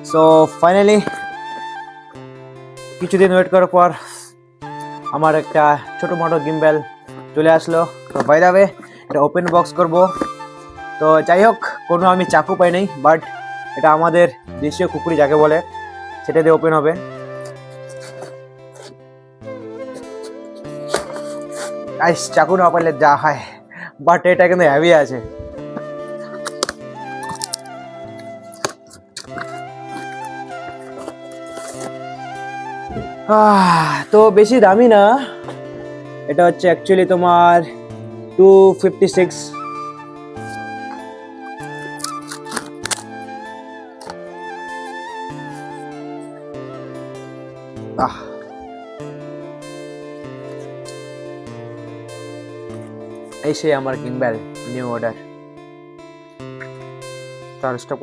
So finally কিছুদিন wait করার পর আমার একটা ছোটো মোটো গিম্বেল চলে আসলো। তো বাই দ্য ওয়ে এটা ওপেন বক্স করব। তো যাই হোক, কোনো আমি চাকু পাই নাই, বাট এটা আমাদের দেশীয় কুকুরি যাকে বলে সেটা দিয়ে ওপেন হবে। গাইস, চাকু না পাইলে যা হয়, বাট এটা কিন্তু হেভি আছে। তো বেশি দামি না, এটা হচ্ছে অ্যাকচুয়ালি তোমার 256। এই সেই আমার কিংবেল নিউ অর্ডার। তার স্টপ